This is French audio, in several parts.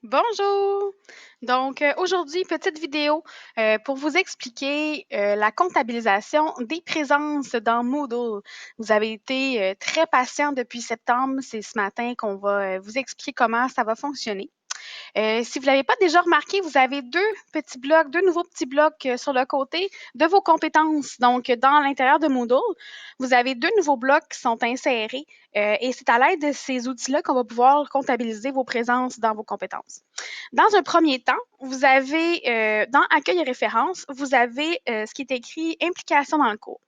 Bonjour! Donc, aujourd'hui, petite vidéo pour vous expliquer la comptabilisation des présences dans Moodle. Vous avez été très patient depuis septembre. C'est ce matin qu'on va vous expliquer comment ça va fonctionner. Si vous ne l'avez pas déjà remarqué, vous avez deux nouveaux petits blocs sur le côté de vos compétences. Donc, dans l'intérieur de Moodle, vous avez deux nouveaux blocs qui sont insérés et c'est à l'aide de ces outils-là qu'on va pouvoir comptabiliser vos présences dans vos compétences. Dans un premier temps, vous avez, dans Accueil et référence, vous avez ce qui est écrit Implication dans le cours.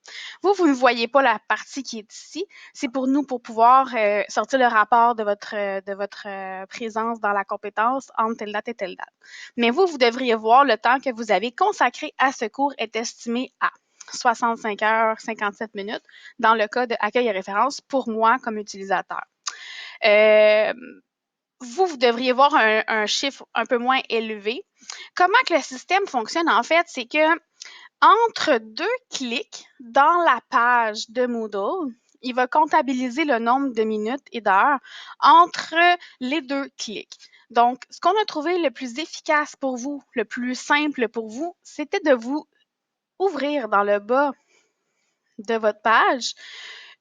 Vous ne voyez pas la partie qui est ici. C'est pour nous pour pouvoir sortir le rapport de votre présence dans la compétence entre telle date et telle date. Mais vous devriez voir le temps que vous avez consacré à ce cours est estimé à 65 heures 57 minutes dans le cas de Accueil et référence pour moi comme utilisateur. Euh, vous devriez voir un chiffre un peu moins élevé. Comment que le système fonctionne, en fait, c'est que entre deux clics dans la page de Moodle, il va comptabiliser le nombre de minutes et d'heures entre les deux clics. Donc, ce qu'on a trouvé le plus efficace pour vous, le plus simple pour vous, c'était de vous ouvrir dans le bas de votre page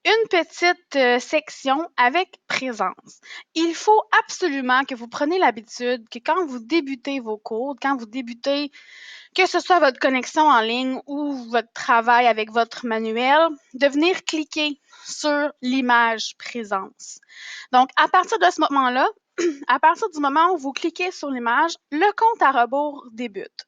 une petite section avec présence. Il faut absolument que vous preniez l'habitude que quand vous débutez vos cours, quand vous débutez, que ce soit votre connexion en ligne ou votre travail avec votre manuel, de venir cliquer sur l'image présence. Donc, à partir de ce moment-là, à partir du moment où vous cliquez sur l'image, le compte à rebours débute.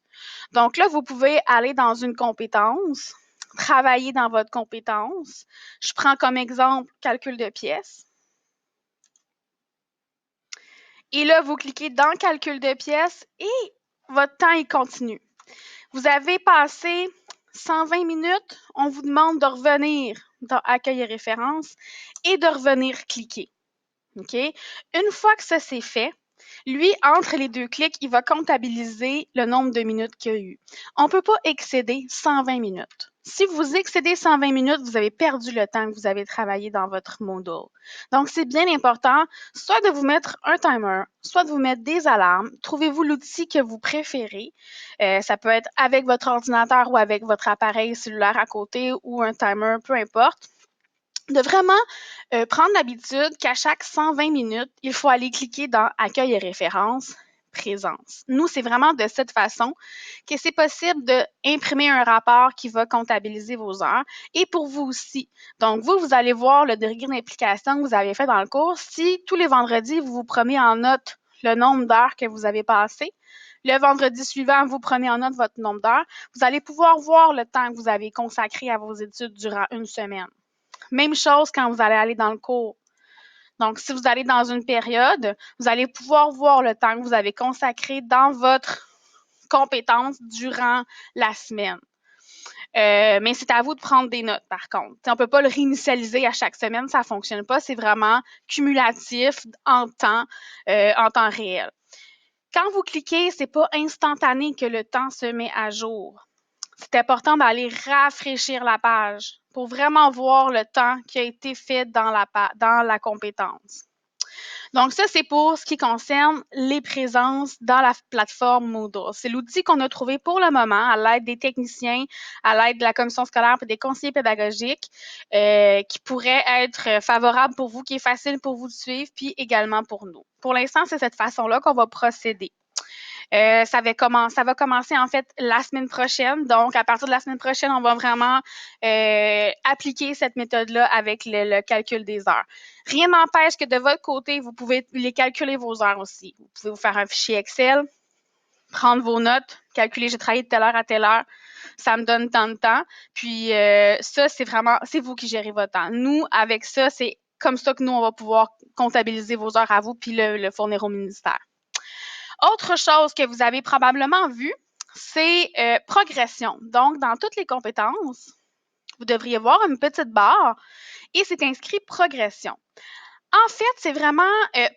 Donc là, vous pouvez aller dans une compétence, travailler dans votre compétence. Je prends comme exemple calcul de pièces. Et là, vous cliquez dans calcul de pièces et votre temps il continue. Vous avez passé 120 minutes, on vous demande de revenir dans accueil et référence et de revenir cliquer. OK? Une fois que ça c'est fait, lui, entre les deux clics, il va comptabiliser le nombre de minutes qu'il y a eu. On ne peut pas excéder 120 minutes. Si vous excédez 120 minutes, vous avez perdu le temps que vous avez travaillé dans votre Moodle. Donc, c'est bien important, soit de vous mettre un timer, soit de vous mettre des alarmes. Trouvez-vous l'outil que vous préférez. Ça peut être avec votre ordinateur ou avec votre appareil cellulaire à côté ou un timer, peu importe de vraiment prendre l'habitude qu'à chaque 120 minutes, il faut aller cliquer dans Accueil et références, présence. Nous, c'est vraiment de cette façon que c'est possible d'imprimer un rapport qui va comptabiliser vos heures et pour vous aussi. Donc, vous allez voir le degré d'implication que vous avez fait dans le cours. Si tous les vendredis, vous vous prenez en note le nombre d'heures que vous avez passé, le vendredi suivant, vous prenez en note votre nombre d'heures, vous allez pouvoir voir le temps que vous avez consacré à vos études durant une semaine. Même chose quand vous allez aller dans le cours. Donc, si vous allez dans une période, vous allez pouvoir voir le temps que vous avez consacré dans votre compétence durant la semaine. Mais c'est à vous de prendre des notes, par contre. On ne peut pas le réinitialiser à chaque semaine, ça ne fonctionne pas. C'est vraiment cumulatif en temps réel. Quand vous cliquez, ce n'est pas instantané que le temps se met à jour. C'est important d'aller rafraîchir la page pour vraiment voir le temps qui a été fait dans la compétence. Donc ça, c'est pour ce qui concerne les présences dans la plateforme Moodle. C'est l'outil qu'on a trouvé pour le moment à l'aide des techniciens, à l'aide de la commission scolaire et des conseillers pédagogiques qui pourrait être favorable pour vous, qui est facile pour vous de suivre, puis également pour nous. Pour l'instant, c'est cette façon-là qu'on va procéder. Ça va commencer en fait la semaine prochaine. Donc, à partir de la semaine prochaine, on va vraiment appliquer cette méthode-là avec le calcul des heures. Rien n'empêche que de votre côté, vous pouvez les calculer vos heures aussi. Vous pouvez vous faire un fichier Excel, prendre vos notes, calculer j'ai travaillé de telle heure à telle heure, ça me donne tant de temps. Puis ça, c'est vous qui gérez votre temps. Nous, avec ça, c'est comme ça que nous, on va pouvoir comptabiliser vos heures à vous puis le fournir au ministère. Autre chose que vous avez probablement vu, c'est progression. Donc, dans toutes les compétences, vous devriez voir une petite barre et c'est inscrit progression. En fait, c'est vraiment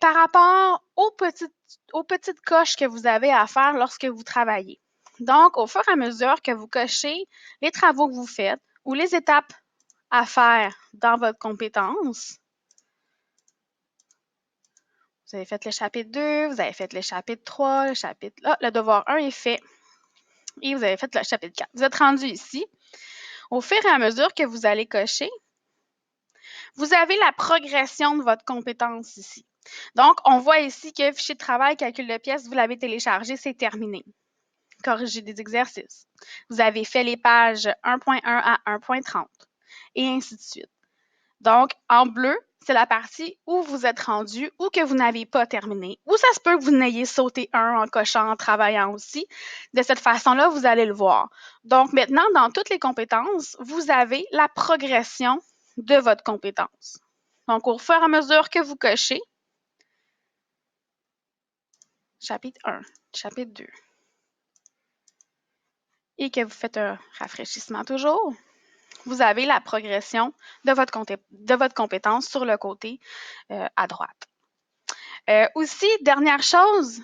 par rapport aux petites coches que vous avez à faire lorsque vous travaillez. Donc, au fur et à mesure que vous cochez les travaux que vous faites ou les étapes à faire dans votre compétence, Vous avez fait le chapitre 2, vous avez fait le chapitre 3, le chapitre... Ah, le devoir 1 est fait. Et vous avez fait le chapitre 4. Vous êtes rendu ici. Au fur et à mesure que vous allez cocher, vous avez la progression de votre compétence ici. Donc, on voit ici que fichier de travail, calcul de pièces, vous l'avez téléchargé, c'est terminé. Corriger des exercices. Vous avez fait les pages 1.1 à 1.30 et ainsi de suite. Donc, en bleu, c'est la partie où vous êtes rendu ou que vous n'avez pas terminé. Ou ça se peut que vous n'ayez sauté un en cochant, en travaillant aussi. De cette façon-là, vous allez le voir. Donc, maintenant, dans toutes les compétences, vous avez la progression de votre compétence. Donc, au fur et à mesure que vous cochez, chapitre 1, chapitre 2, et que vous faites un rafraîchissement toujours, vous avez la progression de votre compétence sur le côté à droite. Aussi, dernière chose,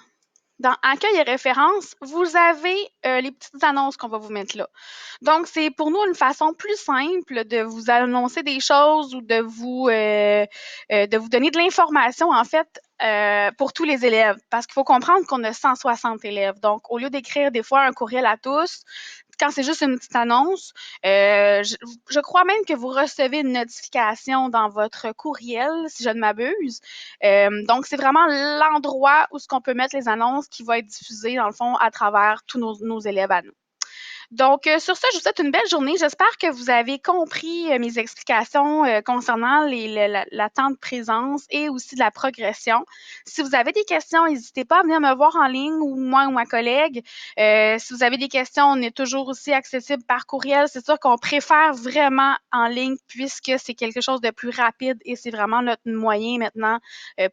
dans Accueil et référence, vous avez les petites annonces qu'on va vous mettre là. Donc, c'est pour nous une façon plus simple de vous annoncer des choses ou de vous donner de l'information, en fait, pour tous les élèves. Parce qu'il faut comprendre qu'on a 160 élèves. Donc, au lieu d'écrire des fois un courriel à tous, quand c'est juste une petite annonce, je crois même que vous recevez une notification dans votre courriel, si je ne m'abuse. Donc, c'est vraiment l'endroit où ce qu'on peut mettre les annonces qui va être diffusées, dans le fond, à travers tous nos élèves à nous. Donc, sur ça, je vous souhaite une belle journée. J'espère que vous avez compris mes explications concernant la temps de présence et aussi de la progression. Si vous avez des questions, n'hésitez pas à venir me voir en ligne ou moi ou ma collègue. Si vous avez des questions, on est toujours aussi accessible par courriel. C'est sûr qu'on préfère vraiment en ligne puisque c'est quelque chose de plus rapide et c'est vraiment notre moyen maintenant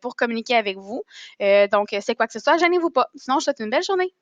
pour communiquer avec vous. Donc, c'est quoi que ce soit, gênez-vous pas. Sinon, je vous souhaite une belle journée.